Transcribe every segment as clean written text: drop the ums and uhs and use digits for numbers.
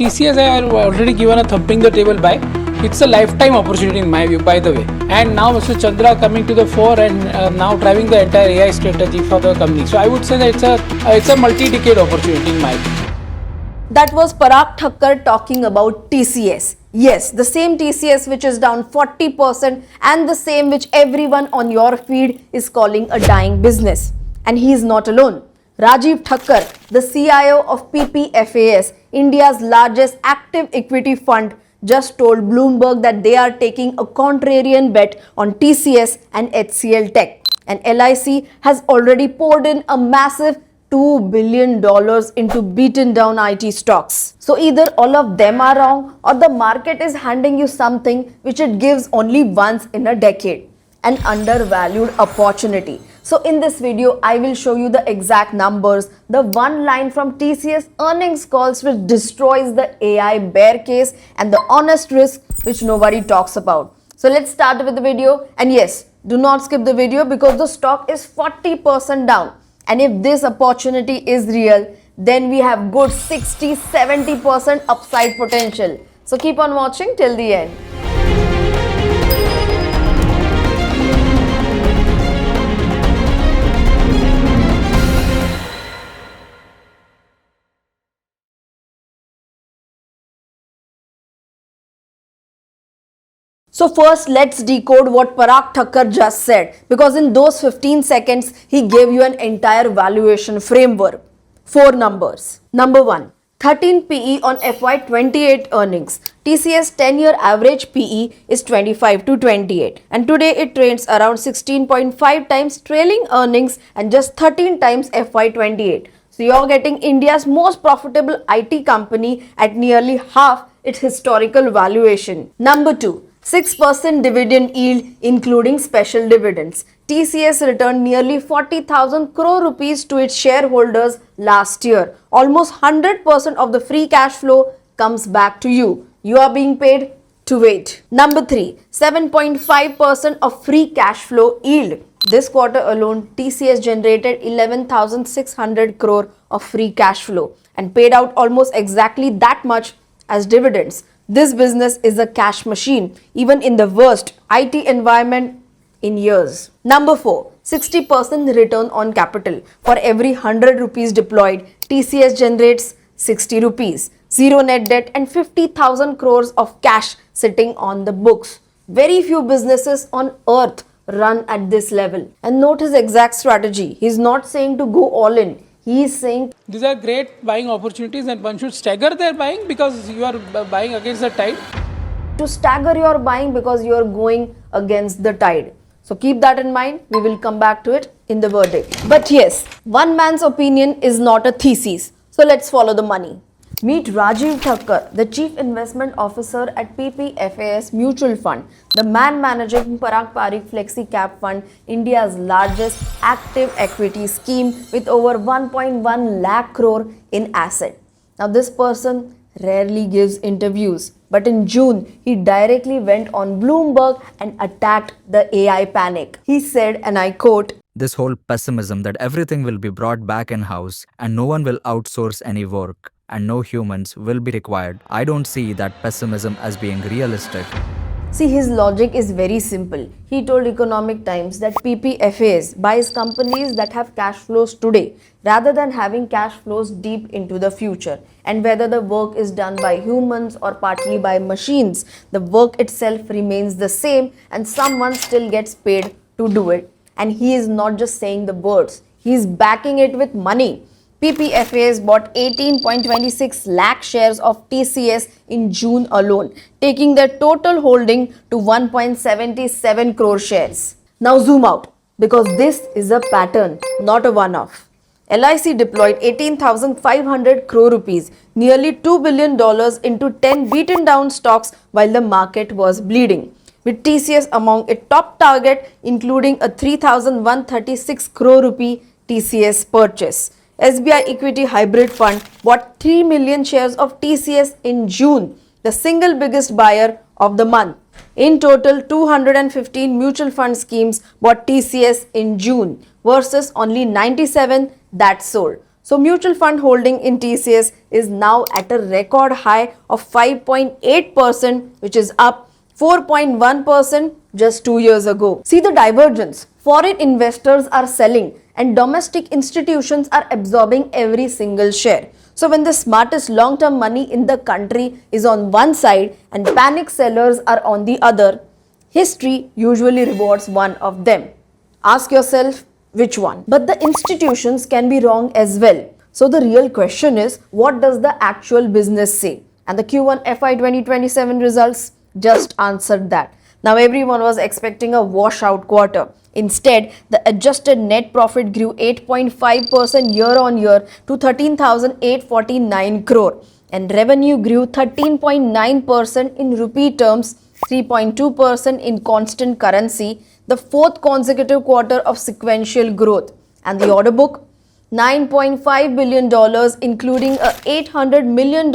TCS I have already given a thumping the table buy. It's a lifetime opportunity in my view, by the way. And now Mr. Chandra coming to the fore and now driving the entire AI strategy for the company. So I would say that it's a multi-decade opportunity in my view. That was Parag Thakkar talking about TCS. Yes, the same TCS which is down 40% and the same which everyone on your feed is calling a dying business. And he is not alone. Rajiv Thakkar, the CIO of PPFAS, India's largest active equity fund, just told Bloomberg that they are taking a contrarian bet on TCS and HCL Tech. And LIC has already poured in a massive $2 billion into beaten down IT stocks. So either all of them are wrong or the market is handing you something which it gives only once in a decade. An undervalued opportunity. So in this video, I will show you the exact numbers, the one line from TCS earnings calls which destroys the AI bear case and the honest risk which nobody talks about. So let's start with the video. And yes, do not skip the video because the stock is 40% down. And if this opportunity is real, then we have good 60-70% upside potential. So keep on watching till the end. So first, let's decode what Parag Thakkar just said, because in those 15 seconds, he gave you an entire valuation framework. 4 numbers. Number 1, 13 PE on FY28 earnings. TCS 10-year average PE is 25 to 28 and today it trades around 16.5 times trailing earnings and just 13 times FY28. So you're getting India's most profitable IT company at nearly half its historical valuation. Number 2, 6% dividend yield including special dividends. TCS returned nearly 40,000 crore rupees to its shareholders last year. Almost 100% of the free cash flow comes back to you. You are being paid to wait. Number 3, 7.5% of free cash flow yield. This quarter alone, TCS generated 11,600 crore of free cash flow and paid out almost exactly that much as dividends. This business is a cash machine, even in the worst IT environment in years. Number 4, 60% return on capital. For every 100 rupees deployed, TCS generates 60 rupees. Zero net debt and 50,000 crores of cash sitting on the books. Very few businesses on earth run at this level. And note his exact strategy. He's not saying to go all in. He is saying These are great buying opportunities and one should stagger their buying because you are buying against the tide. to stagger your buying because you are going against the tide. So keep that in mind. We will come back to it in the verdict. But yes, one man's opinion is not a thesis. So let's follow the money. Meet Rajiv Thakkar, the Chief Investment Officer at PPFAS Mutual Fund, the man managing Parag Parikh Flexi Cap Fund, India's largest active equity scheme with over 1.1 lakh crore in asset. Now this person rarely gives interviews, but in June, he directly went on Bloomberg and attacked the AI panic. He said, and I quote, "This whole pessimism that everything will be brought back in-house and no one will outsource any work and no humans will be required, I don't see that pessimism as being realistic." See, his logic is very simple. He told Economic Times that PPFAS buys companies that have cash flows today rather than having cash flows deep into the future. And whether the work is done by humans or partly by machines, the work itself remains the same and someone still gets paid to do it. And he is not just saying the words, he is backing it with money. PPFAS bought 18.26 lakh shares of TCS in June alone, taking their total holding to 1.77 crore shares. Now zoom out, because this is a pattern, not a one-off. LIC deployed 18,500 crore rupees, nearly $2 billion into 10 beaten down stocks while the market was bleeding, with TCS among its top target, including a 3,136 crore rupee TCS purchase. SBI Equity Hybrid Fund bought 3 million shares of TCS in June, the single biggest buyer of the month. In total, 215 mutual fund schemes bought TCS in June versus only 97 that sold. So mutual fund holding in TCS is now at a record high of 5.8%, which is up 4.1% just 2 years ago. See the divergence. Foreign investors are selling and domestic institutions are absorbing every single share. So when the smartest long-term money in the country is on one side and panic sellers are on the other, history usually rewards one of them. Ask yourself which one. But the institutions can be wrong as well. So the real question is, what does the actual business say? And the Q1 FY 2027 results just answered that. Now everyone was expecting a washout quarter. Instead, the adjusted net profit grew 8.5% year on year to 13,849 crore, and revenue grew 13.9% in rupee terms, 3.2% in constant currency, the fourth consecutive quarter of sequential growth. And the order book, $9.5 billion, including a $800 million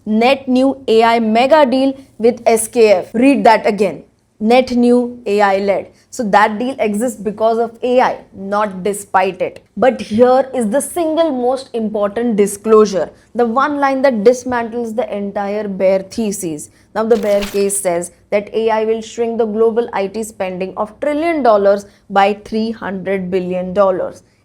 net new AI mega deal with SKF. Read that again. Net new AI led. So that deal exists because of AI, not despite it. But here is the single most important disclosure, the one line that dismantles the entire bear thesis. Now the bear case says that AI will shrink the global IT spending of $1 trillion by $300 billion.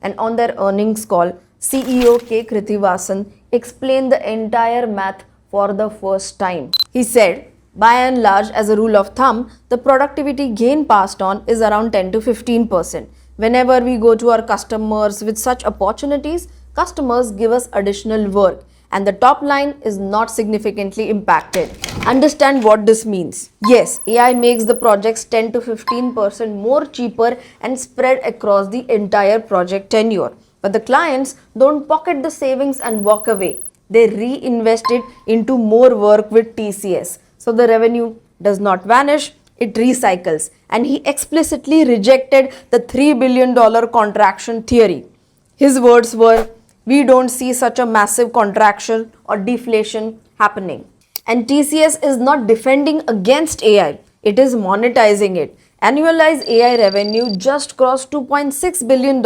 And on their earnings call, CEO K. Krithivasan explained the entire math for the first time. He said, by and large, as a rule of thumb, the productivity gain passed on is around 10 to 15%. Whenever we go to our customers with such opportunities, customers give us additional work and the top line is not significantly impacted. Understand what this means. Yes, AI makes the projects 10 to 15% more cheaper and spread across the entire project tenure. But the clients don't pocket the savings and walk away. They reinvest it into more work with TCS. So the revenue does not vanish, it recycles. And he explicitly rejected the $3 billion contraction theory. His words were, we don't see such a massive contraction or deflation happening. And TCS is not defending against AI, it is monetizing it. Annualized AI revenue just crossed $2.6 billion,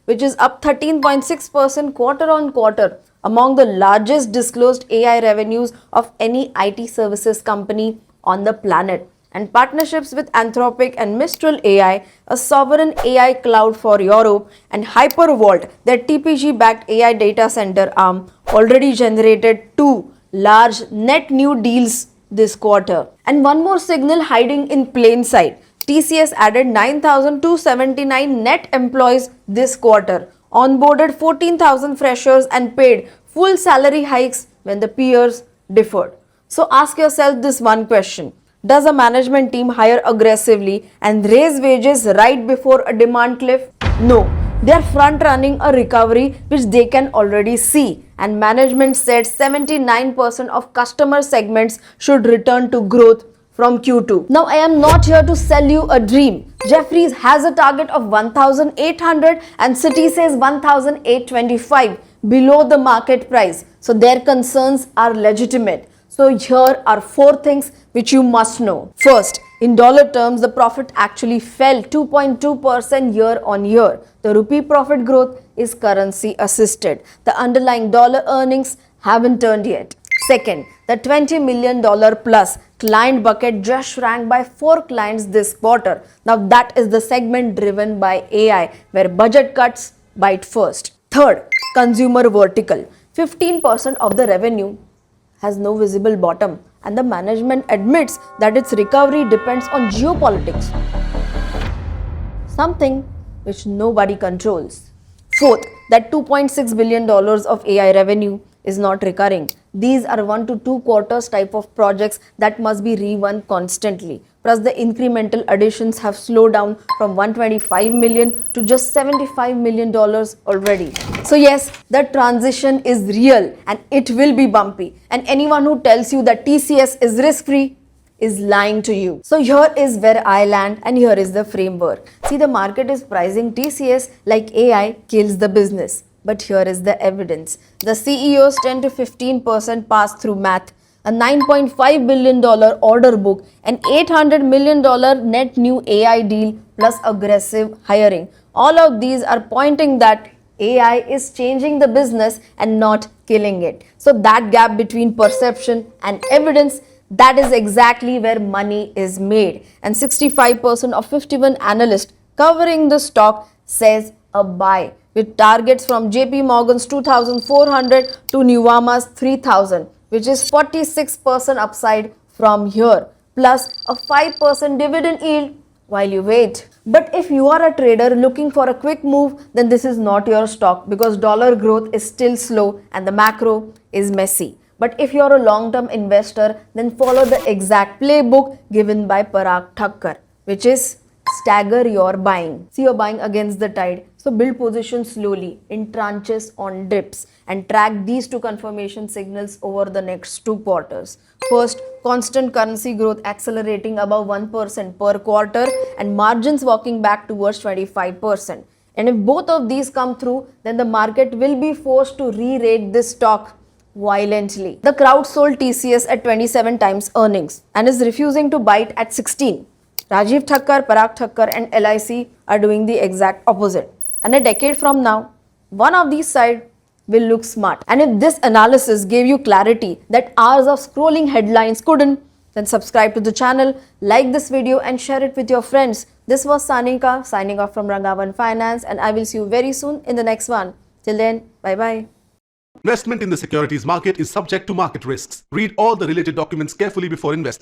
which is up 13.6% quarter on quarter, among the largest disclosed AI revenues of any IT services company on the planet. And partnerships with Anthropic and Mistral AI, a sovereign AI cloud for Europe, and Hypervault, their TPG-backed AI data center arm, already generated 2 large net new deals this quarter. And one more signal hiding in plain sight. TCS added 9,279 net employees this quarter, onboarded 14,000 freshers and paid full salary hikes when the peers deferred. So ask yourself this one question. Does a management team hire aggressively and raise wages right before a demand cliff? No. They are front running a recovery which they can already see, and management said 79% of customer segments should return to growth from Q2. Now I am not here to sell you a dream. Jefferies has a target of 1,800 and Citi says 1,825 below the market price. So their concerns are legitimate. So here are 4 things which you must know. First, in dollar terms, the profit actually fell 2.2% year on year. The rupee profit growth is currency assisted. The underlying dollar earnings haven't turned yet. Second, the $20 million plus client bucket just shrank by 4 clients this quarter. Now that is the segment driven by AI, where budget cuts bite first. Third, consumer vertical. 15% of the revenue has no visible bottom, and the management admits that its recovery depends on geopolitics, something which nobody controls. Fourth, that $2.6 billion of AI revenue is not recurring. These are 1 to 2 quarters type of projects that must be rewon constantly. Plus the incremental additions have slowed down from $125 million to just $75 million already. So yes, the transition is real and it will be bumpy. And anyone who tells you that TCS is risk-free is lying to you. So here is where I land and here is the framework. See, the market is pricing TCS like AI kills the business. But here is the evidence. The CEO's 10 to 15% pass-through math, a $9.5 billion order book, an $800 million net new AI deal plus aggressive hiring. All of these are pointing that AI is changing the business and not killing it. So that gap between perception and evidence, that is exactly where money is made. And 65% of 51 analysts covering the stock says a buy, with targets from JP Morgan's 2,400 to Nuvama's 3,000, which is 46% upside from here, plus a 5% dividend yield while you wait. But if you are a trader looking for a quick move, then this is not your stock, because dollar growth is still slow and the macro is messy. But if you are a long-term investor, then follow the exact playbook given by Parag Thakkar, which is stagger your buying. See, you're buying against the tide. So build position slowly in tranches on dips and track these two confirmation signals over the next 2 quarters. First, constant currency growth accelerating above 1% per quarter and margins walking back towards 25%. And if both of these come through, then the market will be forced to re-rate this stock violently. The crowd sold TCS at 27 times earnings and is refusing to buy it at 16. Rajiv Thakkar, Parag Thakkar and LIC are doing the exact opposite. And a decade from now, one of these sides will look smart. And if this analysis gave you clarity that hours of scrolling headlines couldn't, then subscribe to the channel, like this video and share it with your friends. This was Sanika signing off from RangaOne Finance, and I will see you very soon in the next one. Till then, bye-bye. Investment in the securities market is subject to market risks. Read all the related documents carefully before investing.